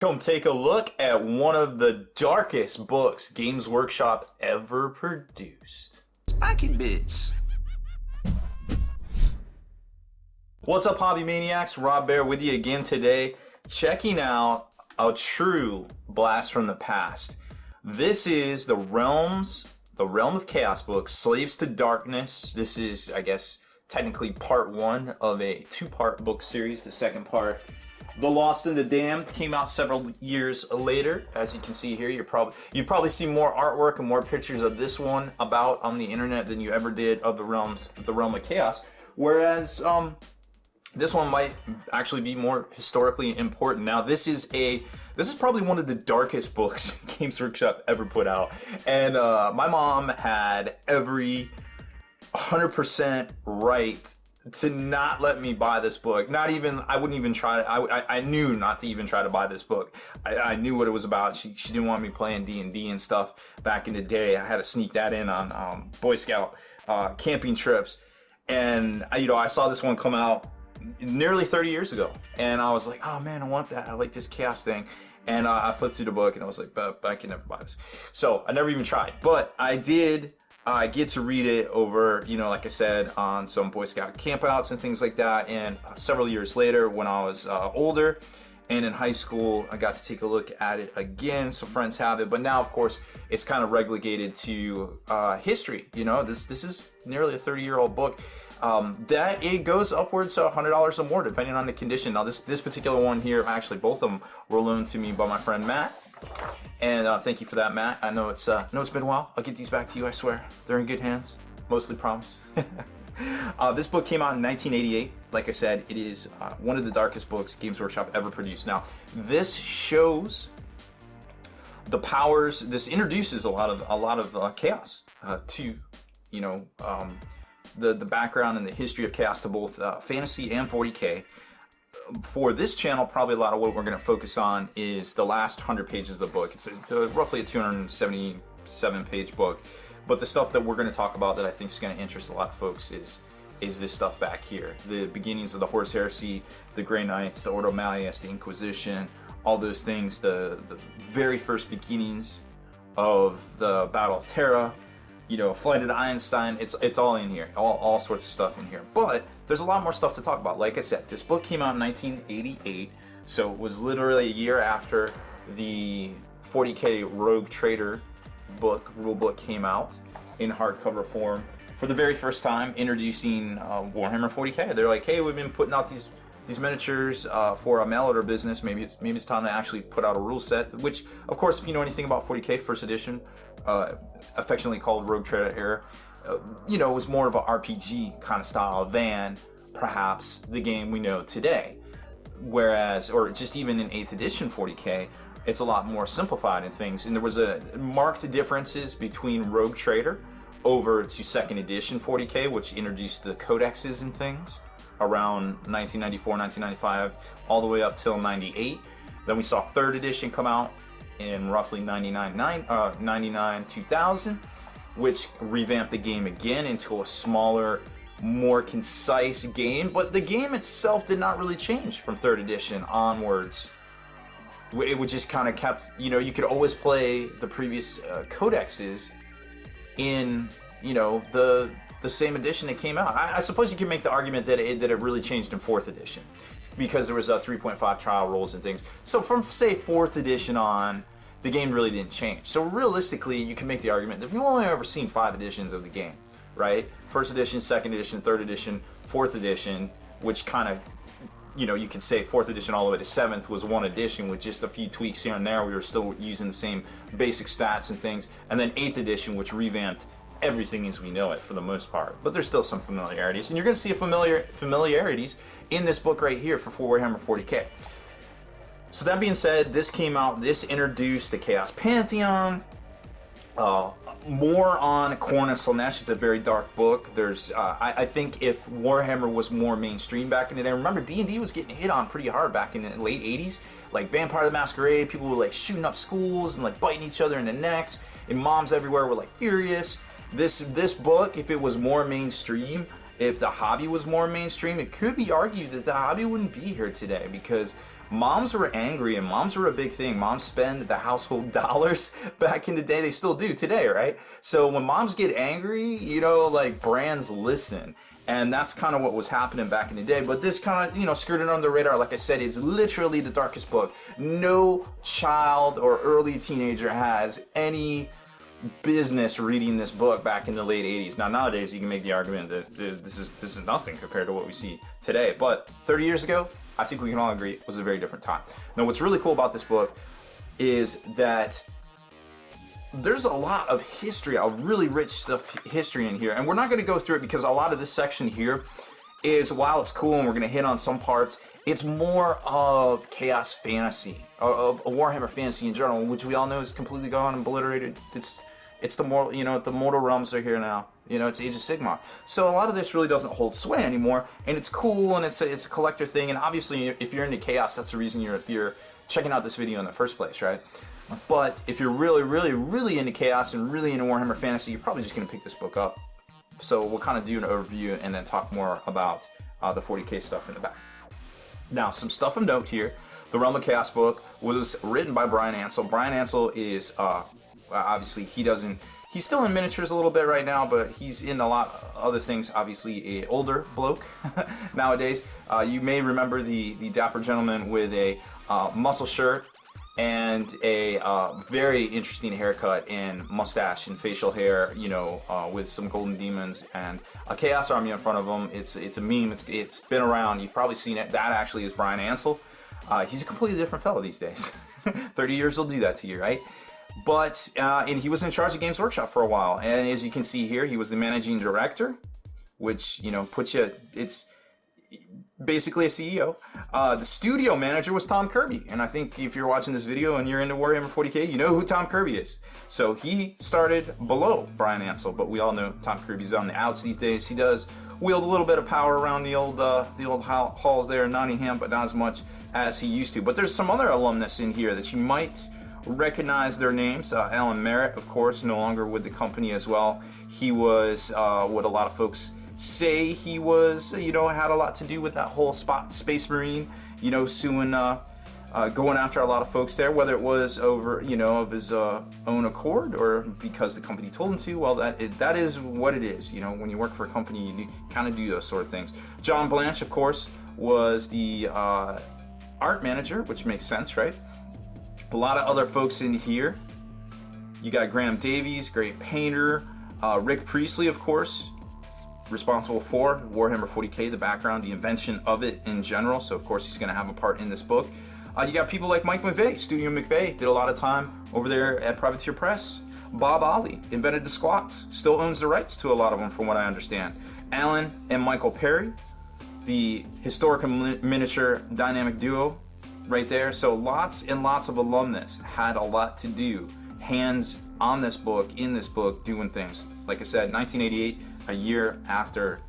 Come take a look at one of the darkest books Games Workshop ever produced. Spiky Bits. What's up, hobby maniacs? Rob Baer with you again today, checking out a true blast from the past. This is the Realm of Chaos book, Slaves to Darkness. This is, I guess, technically part one of a two-part book series. The second part, The Lost and the Damned, came out several years later. As you can see here, you've probably seen more artwork and more pictures of this one about on the internet than you ever did of the Realm of Chaos. Whereas this one might actually be more historically important. Now, this is probably one of the darkest books Games Workshop ever put out, and my mom had every 100% right to not let me buy this book. I wouldn't even try. I knew not to even try to buy this book. I knew what it was about. She didn't want me playing D&D and stuff back in the day. I had to sneak that in on Boy Scout camping trips, and I saw this one come out nearly 30 years ago, and I was like, oh man, I want that. I like this chaos thing. And I flipped through the book and I was like, but I can never buy this. So I never even tried, but I did get to read it over, like I said, on some Boy Scout campouts and things like that. And several years later, when I was older and in high school, I got to take a look at it again. Some friends have it, but now, of course, it's kind of relegated to history. This is nearly a 30-year-old book. That it goes upwards to $100 or more, depending on the condition. Now, this particular one here, actually, both of them were loaned to me by my friend Matt. And thank you for that, Matt. I know it's been a while. I'll get these back to you, I swear. They're in good hands. Mostly promise. This book came out in 1988. Like I said, it is one of the darkest books Games Workshop ever produced. Now, this shows the powers. This introduces a lot of chaos to, the background and the history of chaos to both fantasy and 40K. For this channel, probably a lot of what we're going to focus on is the last 100 pages of the book. It's roughly a 277-page book, but the stuff that we're going to talk about that I think is going to interest a lot of folks is this stuff back here. The beginnings of the Horus Heresy, the Grey Knights, the Ordo Malleus, the Inquisition, all those things, the very first beginnings of the Battle of Terra, Flight of the Einstein. It's all in here, all sorts of stuff in here. But there's a lot more stuff to talk about. Like I said, this book came out in 1988, so it was literally a year after the 40K Rogue Trader rule book came out in hardcover form for the very first time, introducing Warhammer 40K. They're like, hey, we've been putting out these miniatures for a mail order business. Maybe it's time to actually put out a rule set. Which, of course, if you know anything about 40K First Edition, affectionately called Rogue Trader era, it was more of an RPG kind of style than perhaps the game we know today. Whereas, or just even in 8th edition 40K, it's a lot more simplified in things. And there was a marked differences between Rogue Trader over to 2nd edition 40K, which introduced the codexes and things around 1994, 1995, all the way up till 98. Then we saw 3rd edition come out in roughly 99, 2000, which revamped the game again into a smaller, more concise game. But the game itself did not really change from 3rd edition onwards. It would just kind of kept, you could always play the previous codexes in, the same edition it came out. I suppose you can make the argument that it really changed in 4th edition because there was 3.5 trial rolls and things. So from, say, 4th edition on, the game really didn't change. So realistically, you can make the argument that you've only ever seen 5 editions of the game, right? 1st edition, 2nd edition, 3rd edition, 4th edition, which kind of, you could say 4th edition all the way to 7th was one edition with just a few tweaks here and there. We were still using the same basic stats and things. And then 8th edition, which revamped everything as we know it for the most part. But there's still some familiarities. And you're going to see familiarities in this book right here for Warhammer 40K. So that being said, this introduced the Chaos Pantheon, more on Khorne and Slaanesh. It's a very dark book. There's, I think if Warhammer was more mainstream back in the day, remember D&D was getting hit on pretty hard back in the late 80s. Like Vampire the Masquerade, people were like shooting up schools and like biting each other in the necks, and moms everywhere were like furious. This book, if it was more mainstream, if the hobby was more mainstream, it could be argued that the hobby wouldn't be here today, because moms were angry, and moms were a big thing. Moms spend the household dollars back in the day. They still do today, right? So when moms get angry, you know, like, brands listen. And that's kind of what was happening back in the day. But this kind of, you know, skirted under the radar. Like I said, it's literally the darkest book. No child or early teenager has any business reading this book back in the late 80s. Now, nowadays, you can make the argument that this is nothing compared to what we see today. But 30 years ago, I think we can all agree it was a very different time. Now, what's really cool about this book is that there's a lot of history, a really rich history in here. And we're not going to go through it because a lot of this section here is, while it's cool and we're going to hit on some parts, it's more of chaos fantasy, of Warhammer fantasy in general, which we all know is completely gone and obliterated. It's the mortal, you know, the mortal realms are here now. You know, it's Age of Sigmar. So a lot of this really doesn't hold sway anymore, and it's cool, and it's a collector thing. And obviously, if you're into chaos, that's the reason you're checking out this video in the first place, right? But if you're really, really, really into chaos and really into Warhammer fantasy, you're probably just going to pick this book up. So we'll kind of do an overview and then talk more about the 40K stuff in the back. Now, some stuff of note here. The Realm of Chaos book was written by Brian Ansell. Brian Ansell is, obviously, he's still in miniatures a little bit right now, but he's in a lot of other things. Obviously, an older bloke nowadays. You may remember the dapper gentleman with a muscle shirt and a very interesting haircut and mustache and facial hair, you know, with some golden demons and a chaos army in front of him. It's a meme. It's been around. You've probably seen it. That actually is Brian Ansell. He's a completely different fellow these days. 30 years will do that to you, right? But, and he was in charge of Games Workshop for a while. And as you can see here, he was the managing director, which, you know, puts you, it's basically a CEO. The studio manager was Tom Kirby. And I think if you're watching this video and you're into Warhammer 40K, you know who Tom Kirby is. So he started below Brian Ansell, but we all know Tom Kirby's on the outs these days. He does wield a little bit of power around the old halls there in Nottingham, but not as much as he used to. But there's some other alumnus in here that you might recognize their names. Alan Merritt, of course, no longer with the company as well. He was what a lot of folks say he was, you know, had a lot to do with that whole Space Marine, you know, suing, going after a lot of folks there, whether it was over, you know, of his own accord or because the company told him to. Well, that is what it is. You know, when you work for a company, you kind of do those sort of things. John Blanche, of course, was the art manager, which makes sense, right? A lot of other folks in here. You got Graham Davies, great painter. Rick Priestley, of course, responsible for Warhammer 40K, the background, the invention of it in general. So, of course, he's going to have a part in this book. You got people like Mike McVeigh, Studio McVeigh, did a lot of time over there at Privateer Press. Bob Ollie invented the squats, still owns the rights to a lot of them from what I understand. Alan and Michael Perry, the historical miniature dynamic duo right there. So lots and lots of alumnus had a lot to do, hands on this book, in this book, doing things. Like I said, 1988, a year after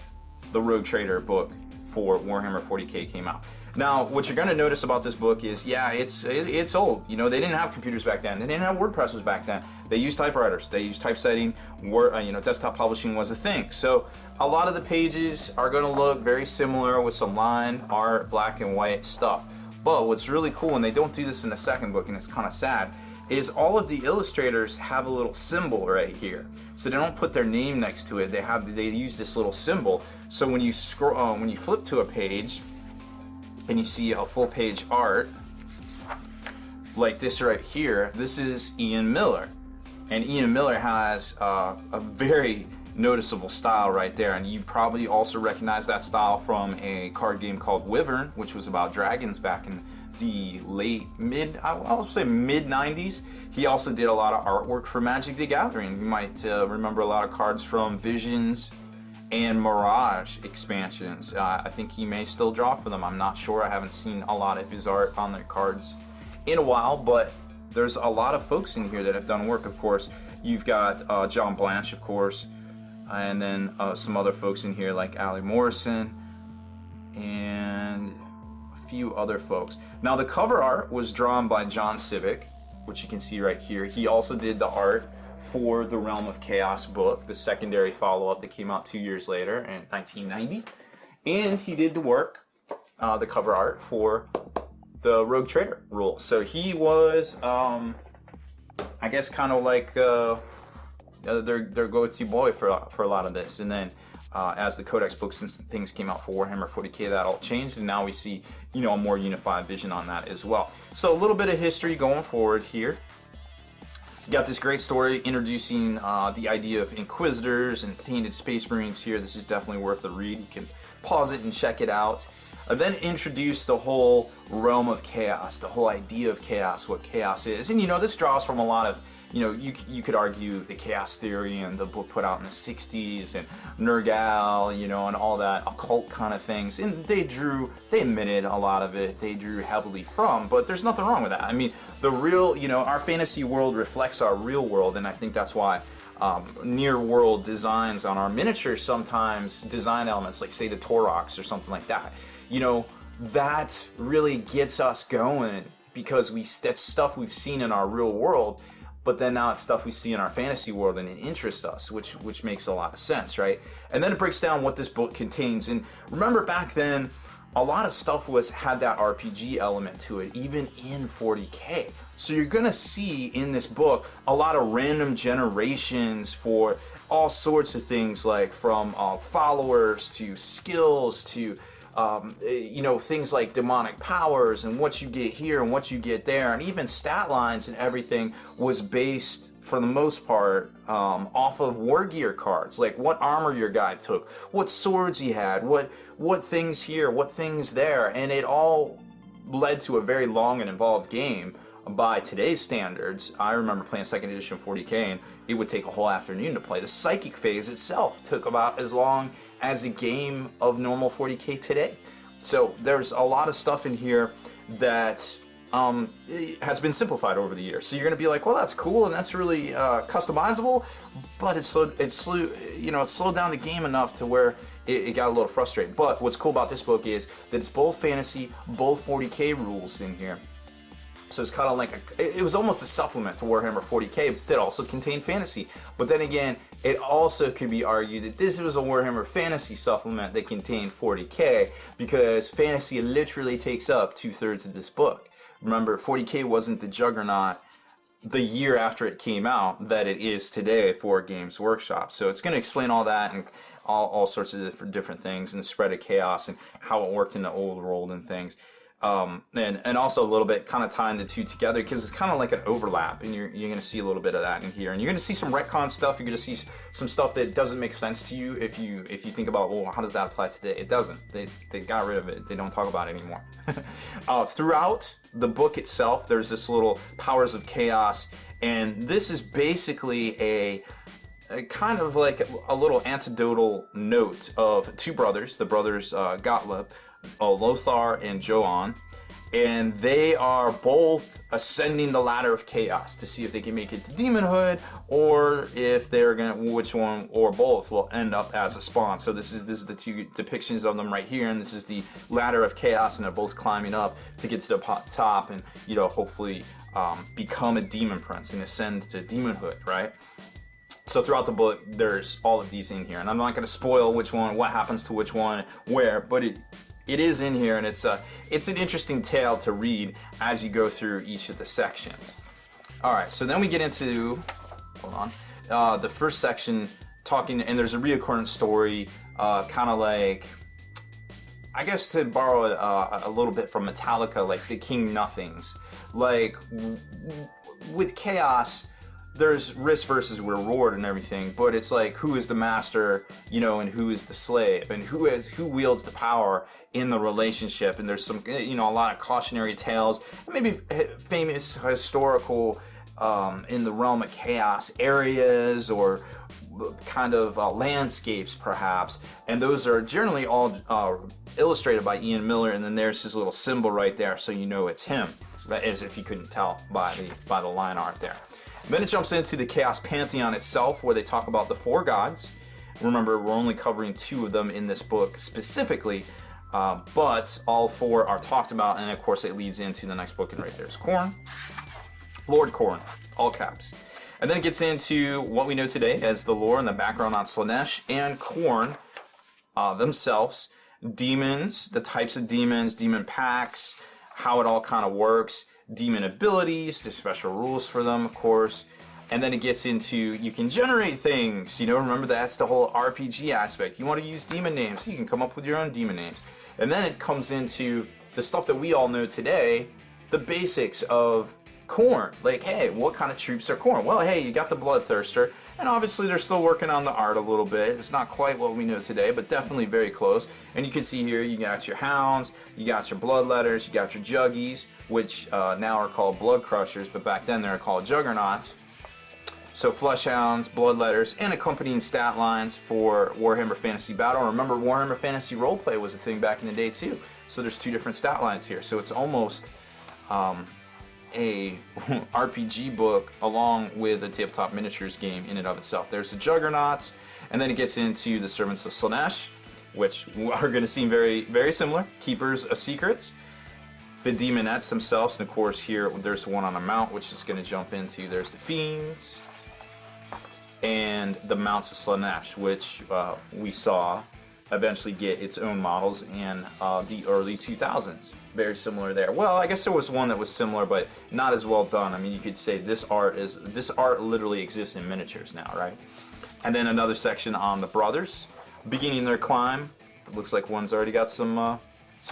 the Rogue Trader book for Warhammer 40K came out. Now, what you're going to notice about this book is, yeah, it's old. You know, they didn't have computers back then. They didn't have WordPress back then. They used typewriters. They used typesetting. You know, desktop publishing was a thing. So a lot of the pages are going to look very similar with some line art, black and white stuff. But what's really cool, and they don't do this in the second book, and it's kind of sad, is all of the illustrators have a little symbol right here. So they don't put their name next to it. They use this little symbol. So when you scroll, when you flip to a page, and you see a full page art like this right here, this is Ian Miller. And Ian Miller has a very noticeable style right there, and you probably also recognize that style from a card game called Wyvern, which was about dragons back in the I'll say mid 90s. He also did a lot of artwork for Magic the Gathering. You might remember a lot of cards from Visions and Mirage expansions. I think he may still draw for them. I'm not sure. I haven't seen a lot of his art on their cards in a while, but there's a lot of folks in here that have done work. Of course, you've got John Blanche, of course, and then some other folks in here like Ali Morrison and a few other folks. Now, the cover art was drawn by John Civic, which you can see right here. He also did the art for the Realm of Chaos book, the secondary follow-up that came out 2 years later in 1990. And he did the work, the cover art for the Rogue Trader rule. So he was, I guess, kind of like their go-to boy for a lot of this. And then as the Codex books and things came out for Warhammer 40k, that all changed, and now we see, you know, a more unified vision on that as well. So a little bit of history going forward here. You got this great story introducing the idea of Inquisitors and tainted Space Marines here. This is definitely worth the read. You can pause it and check it out. Then introduce the whole realm of chaos, the whole idea of chaos, what chaos is. And, you know, this draws from a lot of, you know, you could argue the chaos theory and the book put out in the 60s and Nergal, you know, and all that occult kind of things. And they admitted a lot of it, they drew heavily from, but there's nothing wrong with that. I mean, the real, you know, our fantasy world reflects our real world, and I think that's why near world designs on our miniatures sometimes design elements like, say, the Torox or something like that. You know, that really gets us going because that's stuff we've seen in our real world, but then now it's stuff we see in our fantasy world and it interests us, which makes a lot of sense, right? And then it breaks down what this book contains. And remember, back then, a lot of stuff had that RPG element to it, even in 40k. So you're gonna see in this book a lot of random generations for all sorts of things, like from followers to skills to you know, things like demonic powers and what you get here and what you get there, and even stat lines and everything was based, for the most part, off of war gear cards, like what armor your guy took, what swords he had, what things here, what things there, and it all led to a very long and involved game by today's standards. I remember playing 2nd edition 40k, and it would take a whole afternoon to play. The psychic phase itself took about as long as a game of normal 40k today. So there's a lot of stuff in here that has been simplified over the years. So you're going to be like, well, that's cool and that's really customizable, but it slowed down the game enough to where it got a little frustrating. But what's cool about this book is that it's both fantasy, both 40k rules in here. So it's kind of like it was almost a supplement to Warhammer 40k that also contained fantasy. But then again, it also could be argued that this was a Warhammer fantasy supplement that contained 40k, because fantasy literally takes up 2/3 of this book. Remember, 40k wasn't the juggernaut the year after it came out that it is today for Games Workshop. So it's going to explain all that and all sorts of different things, and the spread of chaos and how it worked in the old world and things. And also a little bit kind of tying the two together, because it's kind of like an overlap, and you're going to see a little bit of that in here, and you're going to see some retcon stuff. You're going to see some stuff that doesn't make sense to you if you think about, well, how does that apply today? It doesn't. They got rid of it. They don't talk about it anymore. Throughout the book itself, there's this little powers of chaos, and this is basically a kind of like a little anecdotal note of two brothers, the brothers Gottlieb, Lothar and Joan, and they are both ascending the ladder of chaos to see if they can make it to demonhood, or if they're which one or both will end up as a spawn. So this is the two depictions of them right here, and this is the ladder of chaos, and they're both climbing up to get to the top, and hopefully become a demon prince and ascend to demonhood, right? So throughout the book, there's all of these in here, and I'm not going to spoil which one, what happens to which one, where, but it is in here, and it's an interesting tale to read as you go through each of the sections. All right, so then we get into, the first section, talking, and there's a reoccurring story, kind of like, I guess to borrow a little bit from Metallica, like the King Nothings. Like, with Chaos, there's risk versus reward and everything, but it's like, who is the master, and who is the slave, and who wields the power in the relationship. And there's some, a lot of cautionary tales, maybe famous historical, in the realm of chaos areas, or kind of landscapes perhaps, and those are generally all illustrated by Ian Miller, and then there's his little symbol right there, so it's him, as if you couldn't tell by the line art there. Then it jumps into the Chaos Pantheon itself, where they talk about the 4 gods. Remember, we're only covering 2 of them in this book specifically, but all 4 are talked about, and of course it leads into the next book, and right there's Khorne, Lord Khorne, all caps. And then it gets into what we know today as the lore and the background on Slaanesh and Khorne themselves, demons, the types of demons, demon packs, how it all kind of works, demon abilities, the special rules for them, of course. And then it gets into, you can generate things, you know, remember that's the whole RPG aspect. You want to use demon names, you can come up with your own demon names. And then it comes into the stuff that we all know today, the basics of Khorne. Like, hey, what kind of troops are Khorne? Well, hey, you got the Bloodthirster, and obviously they're still working on the art a little bit. It's not quite what we know today, but definitely very close. And you can see here, you got your Hounds, you got your Bloodletters, you got your Juggies, which now are called Blood Crushers, but back then they were called Juggernauts. So Fleshhounds, Bloodletters, and accompanying stat lines for Warhammer Fantasy Battle. Remember, Warhammer Fantasy Roleplay was a thing back in the day too. So there's 2 different stat lines here. So it's almost a RPG book along with a tabletop miniatures game in and of itself. There's the Juggernauts, and then it gets into the Servants of Slaanesh, which are going to seem very, very similar. Keepers of Secrets. The Demonettes themselves, and of course here there's one on a mount, which is going to jump into. There's the Fiends. And the Mounts of Slaanesh, which we saw eventually get its own models in the early 2000s. Very similar there. Well, I guess there was one that was similar, but not as well done. I mean, you could say this art literally exists in miniatures now, right? And then another section on the brothers beginning their climb. It looks like one's already got some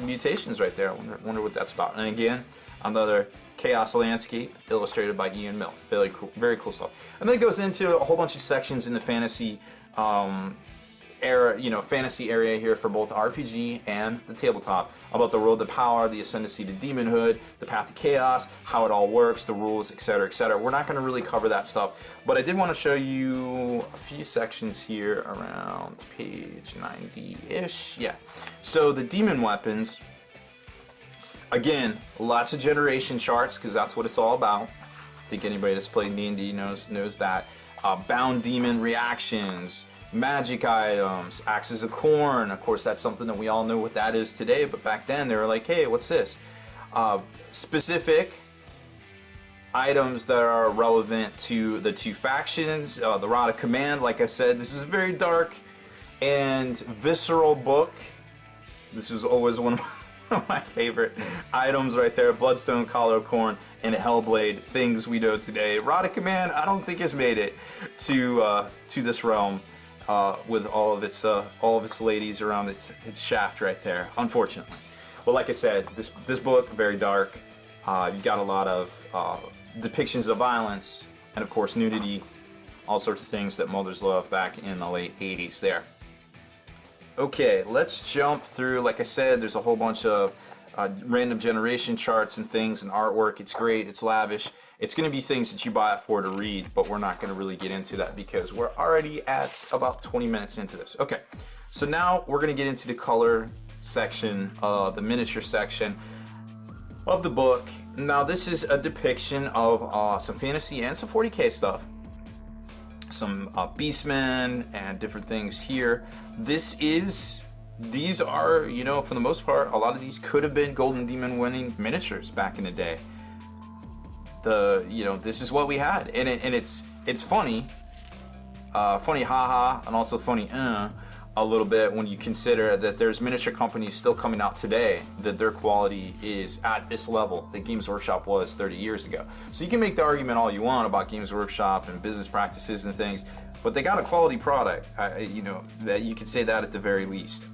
mutations right there. I wonder what that's about. And again, another Chaos Landscape, illustrated by Ian Mill. Very cool stuff. And then it goes into a whole bunch of sections in the fantasy era, fantasy area here for both RPG and the tabletop, about the Road to Power, the Ascendancy to Demonhood, the Path to Chaos, how it all works, the rules, etc., etc. We're not going to really cover that stuff, but I did want to show you a few sections here around page 90-ish. Yeah. So the demon weapons. Again, lots of generation charts, because that's what it's all about. I think anybody that's played D&D knows that. Bound demon reactions, magic items, axes of Khorne. Of course, that's something that we all know what that is today, but back then they were like, hey, what's this? Specific items that are relevant to the 2 factions. The Rod of Command, like I said, this is a very dark and visceral book. This was always one of my favorite items right there. Bloodstone, Collar of Khorne, and Hellblade, things we know today. Rod of Command, I don't think has made it to this realm with all of its ladies around its shaft right there, unfortunately. Well, like I said, this book, very dark. You've got a lot of depictions of violence and, of course, nudity, all sorts of things that mothers love back in the late 80s there. Okay, let's jump through. Like I said, there's a whole bunch of random generation charts and things and artwork. It's great, it's lavish. It's going to be things that you buy it for to read, but we're not going to really get into that because we're already at about 20 minutes into this. Okay, so now we're going to get into the color section, the miniature section of the book. Now this is a depiction of some fantasy and some 40K stuff. Some beastmen and different things here. These are, for the most part, a lot of these could have been Golden Demon winning miniatures back in the day. This is what we had, and it's funny, haha, and also funny, a little bit when you consider that there's miniature companies still coming out today that their quality is at this level that Games Workshop was 30 years ago. So you can make the argument all you want about Games Workshop and business practices and things, but they got a quality product, that you could say that at the very least.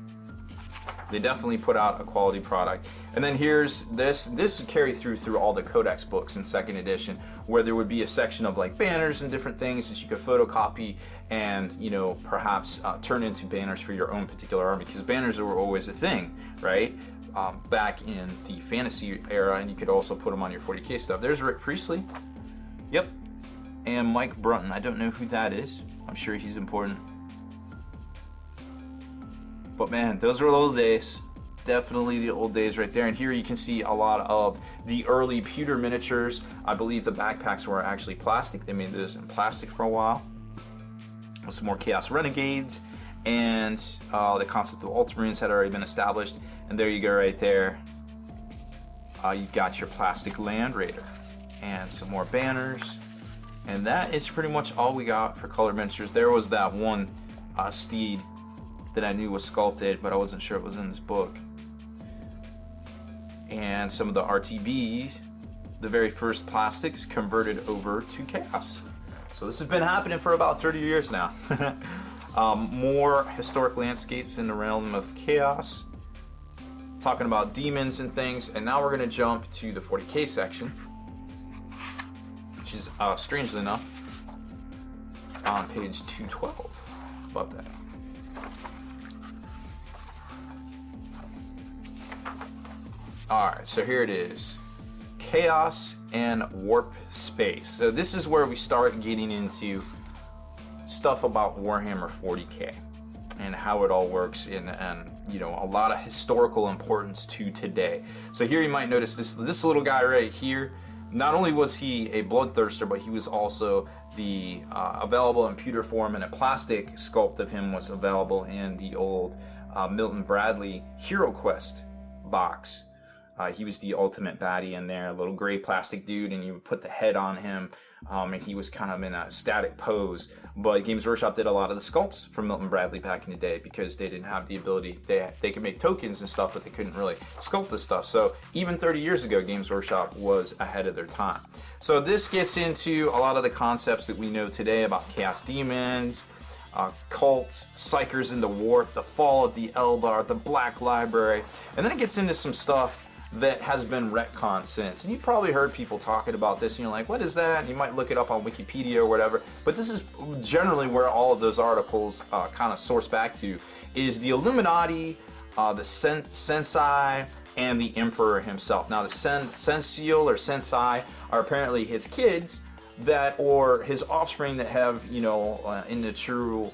They definitely put out a quality product. And then here's this carried through all the Codex books in 2nd edition, where there would be a section of like banners and different things that you could photocopy and, perhaps turn into banners for your own particular army, because banners were always a thing, right? Back in the fantasy era, and you could also put them on your 40K stuff. There's Rick Priestley. Yep. And Mike Brunton. I don't know who that is. I'm sure he's important. But man, those were the old days. Definitely the old days right there. And here you can see a lot of the early pewter miniatures. I believe the backpacks were actually plastic. They made this in plastic for a while. With some more Chaos Renegades. And the concept of Ultramarines had already been established. And there you go right there. You've got your plastic Land Raider. And some more banners. And that is pretty much all we got for color miniatures. There was that one steed that I knew was sculpted, but I wasn't sure it was in this book. and some of the RTBs, the very first plastics converted over to Chaos. So this has been happening for about 30 years now. More historic landscapes in the realm of Chaos, talking about demons and things, and now we're going to jump to the 40K section, which is strangely enough on page 212. Love that. Alright, so here it is. Chaos and Warp Space. So this is where we start getting into stuff about Warhammer 40K and how it all works and you know, a lot of historical importance to today. So here you might notice this little guy right here. Not only was he a bloodthirster, but he was also the available in pewter form, and a plastic sculpt of him was available in the old Milton Bradley Hero Quest box. He was the ultimate baddie in there, a little gray plastic dude, and you would put the head on him, and he was kind of in a static pose. But Games Workshop did a lot of the sculpts from Milton Bradley back in the day because they didn't have the ability. They could make tokens and stuff, but they couldn't really sculpt this stuff. So even 30 years ago, Games Workshop was ahead of their time. So this gets into a lot of the concepts that we know today about Chaos Demons, cults, Psychers into Warp, the fall of the Eldar, the Black Library, and then it gets into some stuff that has been retconned since. And you probably heard people talking about this and you're like, what is that? And you might look it up on Wikipedia or whatever, but this is generally where all of those articles kind of source back to, is the Illuminati, the Sensei, and the Emperor himself. Now the Sensiel or Sensei are apparently his kids that, or his offspring that have, you know, in the true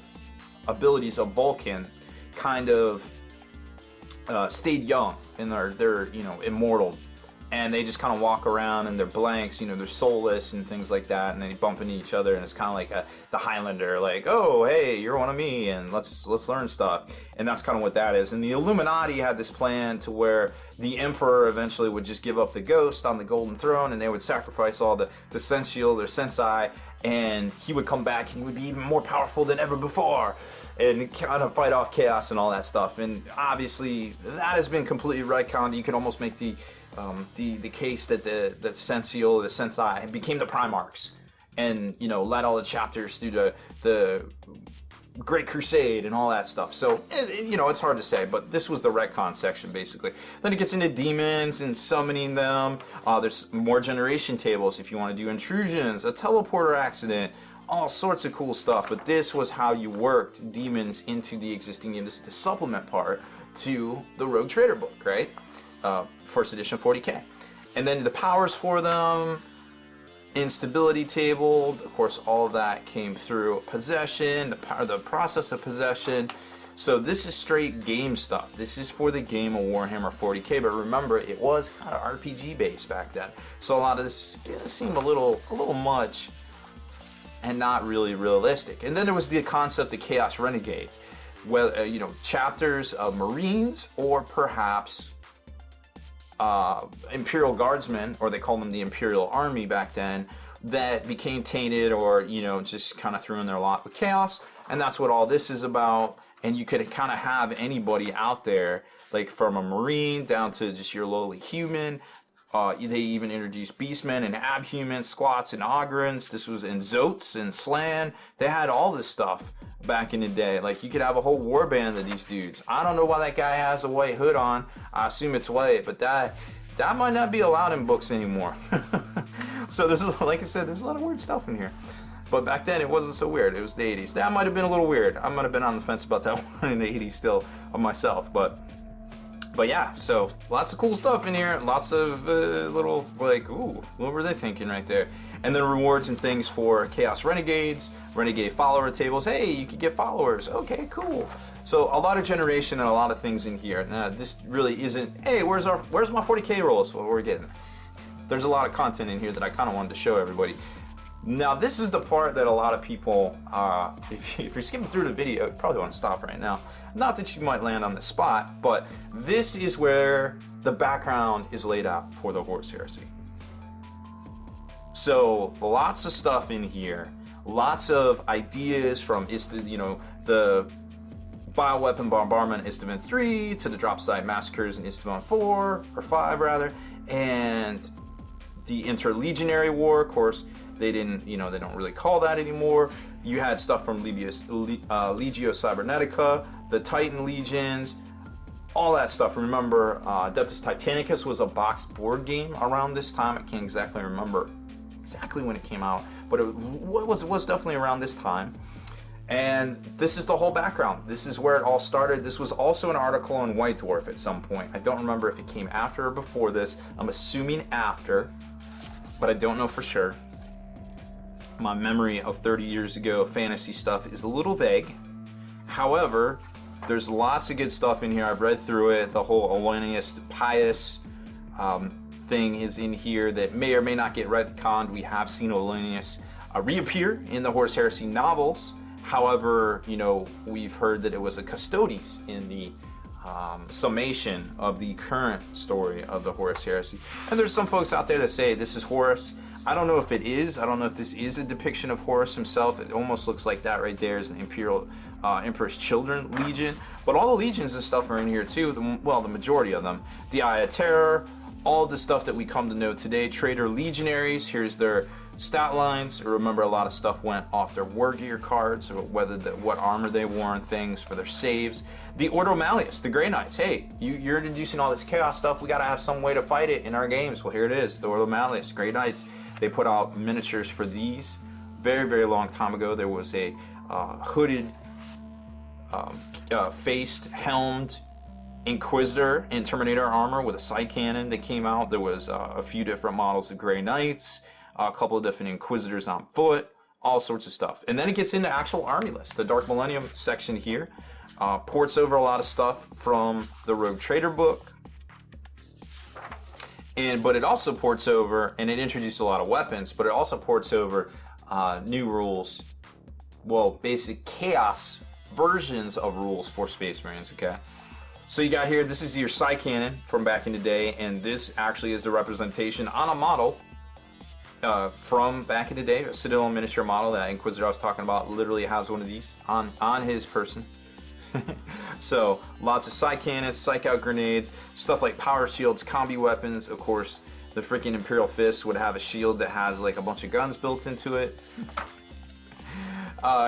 abilities of Vulcan, kind of stayed young and they're you know, immortal, and they just kind of walk around and they're blanks, you know, they're soulless and things like that, and they bump into each other, and it's kind of like the Highlander, like, oh hey, you're one of me and let's learn stuff. And that's kind of what that is. And the Illuminati had this plan to where the Emperor eventually would just give up the ghost on the golden throne, and they would sacrifice all the Sensiel or Sensei, and he would come back and he would be even more powerful than ever before and kind of fight off chaos and all that stuff. And obviously that has been completely retconned. You could almost make the case that the Sensiel, the Sensei became the Primarchs, and you know, led all the chapters through the Great Crusade and all that stuff. So you know, it's hard to say, but this was the retcon section basically. Then it gets into demons and summoning them. There's more generation tables if you want to do intrusions, a teleporter accident, all sorts of cool stuff. But this was how you worked demons into the existing game. This is the supplement part to the Rogue Trader book, right? First edition 40K. And then the powers for them, instability table, of course all of that came through possession, the process of possession. So this is straight game stuff. This is for the game of Warhammer 40K, but remember, it was kind of RPG based back then. So a lot of this seemed a little much and not really realistic. And then there was the concept of Chaos Renegades, whether you know, chapters of Marines or perhaps Imperial Guardsmen, or they called them the Imperial Army back then, that became tainted or, you know, just kind of threw in their lot with chaos. And that's what all this is about. And you could kind of have anybody out there, like from a Marine down to just your lowly human. They even introduced Beastmen and Abhumans, Squats and Ogrins. This was in Zotes and Slan. They had all this stuff back in the day. Like, you could have a whole warband of these dudes. I don't know why that guy has a white hood on. I assume it's white, but that might not be allowed in books anymore. So there's, like I said, there's a lot of weird stuff in here. But back then it wasn't so weird. It was the 80s. That might have been a little weird. I might have been on the fence about that one in the 80s still of myself, but yeah, so lots of cool stuff in here. Lots of little, like, ooh, what were they thinking right there? And then rewards and things for Chaos Renegades, Renegade follower tables. Hey, you could get followers. Okay, cool. So a lot of generation and a lot of things in here. Now, this really isn't, hey, where's my 40K rolls? What we're getting. There's a lot of content in here that I kind of wanted to show everybody. Now, this is the part that a lot of people, if you're skipping through the video, you probably want to stop right now. Not that you might land on the spot, but this is where the background is laid out for the Horus Heresy. So, lots of stuff in here, lots of ideas from, you know, the Bioweapon Bombardment Istvan 3 to the Dropside Massacres in Istvan 4, or 5 rather, and the Interlegionary War, of course, they didn't, you know, they don't really call that anymore. You had stuff from Legio Cybernetica, the Titan Legions, all that stuff. Remember, Adeptus Titanicus was a boxed board game around this time. I can't exactly remember exactly when it came out, but it was definitely around this time. And this is the whole background. This is where it all started. This was also an article on White Dwarf at some point. I don't remember if it came after or before this. I'm assuming after, but I don't know for sure. My memory of 30 years ago fantasy stuff is a little vague. However, there's lots of good stuff in here. I've read through it. The whole Olennius Pius thing is in here that may or may not get retconned. We have seen Olennius reappear in the Horus Heresy novels. However, you know, we've heard that it was a custodes in the summation of the current story of the Horus Heresy. And there's some folks out there that say this is Horus. I don't know if it is. I don't know if this is a depiction of Horus himself. It almost looks like that right there is an Imperial Emperor's Children Legion. But all the legions and stuff are in here too. The majority of them. The Eye of Terror, all the stuff that we come to know today. Traitor Legionaries, here's their stat lines. Remember, a lot of stuff went off their war gear cards, or what armor they wore and things for their saves. The Ordo Malleus, the Grey Knights. Hey, you're introducing all this chaos stuff. We gotta have some way to fight it in our games. Well, here it is, the Ordo Malleus, Grey Knights. They put out miniatures for these very, very long time ago. There was a hooded, faced, helmed Inquisitor in Terminator armor with a side cannon that came out. There was a few different models of Grey Knights, a couple of different Inquisitors on foot, all sorts of stuff. And then it gets into actual army lists. The Dark Millennium section here ports over a lot of stuff from the Rogue Trader book. But it also ports over, and it introduced a lot of weapons, but it also ports over new rules, well, basic chaos versions of rules for Space Marines, okay? So you got here, this is your side cannon from back in the day, and this actually is the representation on a model from back in the day, a Citadel miniature model. That Inquisitor I was talking about literally has one of these on his person. So lots of side cannons, psych out grenades, stuff like power shields, combi weapons. Of course, the freaking Imperial Fist would have a shield that has like a bunch of guns built into it.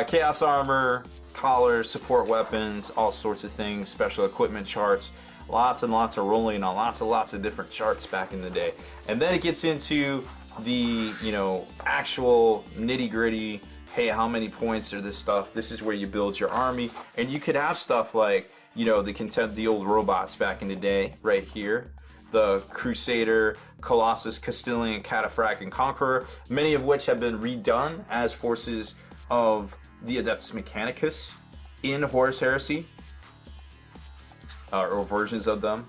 Chaos armor, collars, support weapons, all sorts of things, special equipment charts, lots and lots of rolling on lots of different charts back in the day. And then it gets into the, you know, actual nitty gritty. Hey, how many points are this stuff? This is where you build your army. And you could have stuff like, you know, the old robots back in the day, right here. The Crusader, Colossus, Castilian, Cataphract, and Conqueror, many of which have been redone as forces of the Adeptus Mechanicus in Horus Heresy, or versions of them.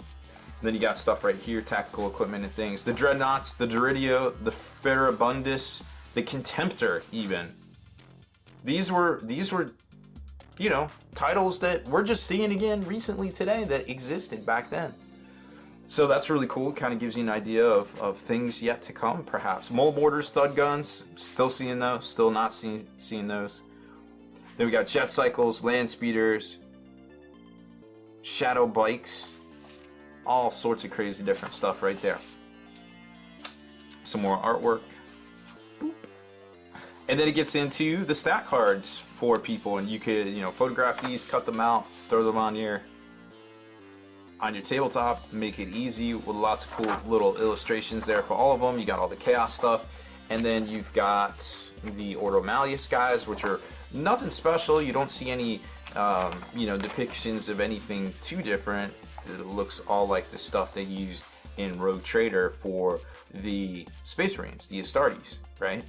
And then you got stuff right here, tactical equipment and things. The Dreadnoughts, the Duridio, the Farabundus, the Contemptor even. These were, you know, titles that we're just seeing again recently today that existed back then. So that's really cool. It kind of gives you an idea of things yet to come, perhaps. Mole mortars, thud guns, still seeing those, still not seeing those. Then we got jet cycles, land speeders, shadow bikes, all sorts of crazy different stuff right there. Some more artwork. And then it gets into the stat cards for people, and you could, you know, photograph these, cut them out, throw them on your tabletop, make it easy with lots of cool little illustrations there for all of them. You got all the chaos stuff, and then you've got the Ordo Malleus guys, which are nothing special. You don't see any, you know, depictions of anything too different. It looks all like the stuff they used in Rogue Trader for the Space Marines, the Astartes, right?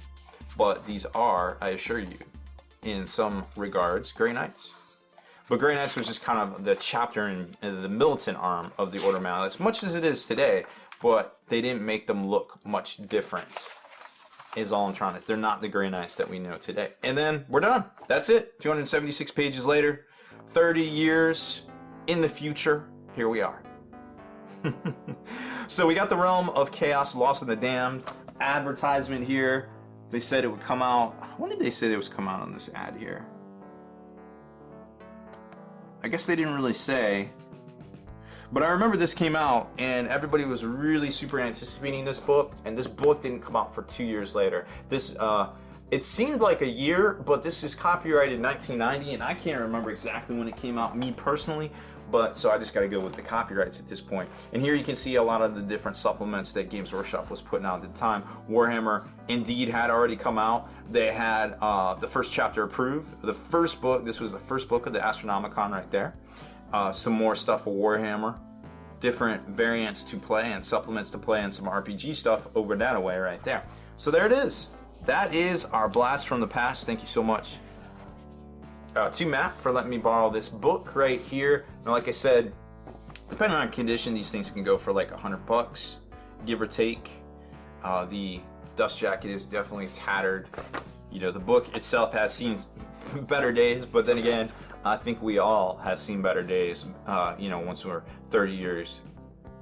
But these are, I assure you, in some regards, Grey Knights. But Grey Knights was just kind of the chapter in the militant arm of the Ordo Malleus, much as it is today, but they didn't make them look much different, is all I'm trying to say. They're not the Grey Knights that we know today. And then we're done. That's it. 276 pages later, 30 years in the future, here we are. So we got the Realm of Chaos, Lost and the Damned, advertisement here. They said it would come out. When did they say it was come out on this ad here? I guess they didn't really say. But I remember this came out and everybody was really super anticipating this book, and this book didn't come out for 2 years later. This, it seemed like a year, but this is copyrighted 1990, and I can't remember exactly when it came out, me personally, but so I just gotta go with the copyrights at this point. And here you can see a lot of the different supplements that Games Workshop was putting out at the time. Warhammer indeed had already come out. They had the first chapter approved. The first book, this was the first book of the Astronomicon right there. Some more stuff for Warhammer, different variants to play and supplements to play, and some RPG stuff over that away right there. So there it is. That is our blast from the past. Thank you so much to Matt for letting me borrow this book right here. Now, like I said, depending on condition, these things can go for like $100, give or take. The dust jacket is definitely tattered. You know, the book itself has seen better days, but then again, I think we all have seen better days, you know, once we're 30 years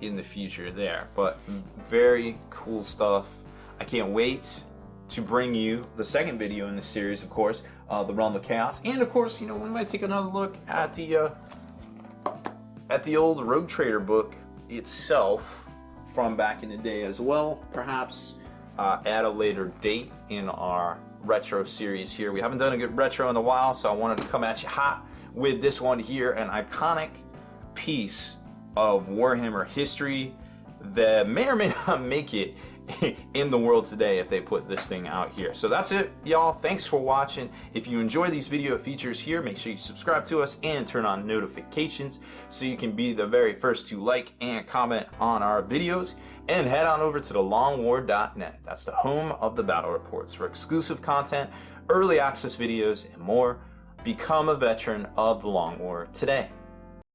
in the future there. But very cool stuff. I can't wait to bring you the second video in this series, of course, the Realm of Chaos. And of course, you know, we might take another look at the old Rogue Trader book itself from back in the day as well, perhaps at a later date in our retro series here. We haven't done a good retro in a while, so I wanted to come at you hot with this one here, an iconic piece of Warhammer history that may or may not make it in the world today if they put this thing out here. So that's it, y'all. Thanks for watching. If you enjoy these video features here, make sure you subscribe to us and turn on notifications so you can be the very first to like and comment on our videos. And head on over to thelongwar.net. That's the home of the battle reports for exclusive content, early access videos, and more. Become a veteran of the Long War today.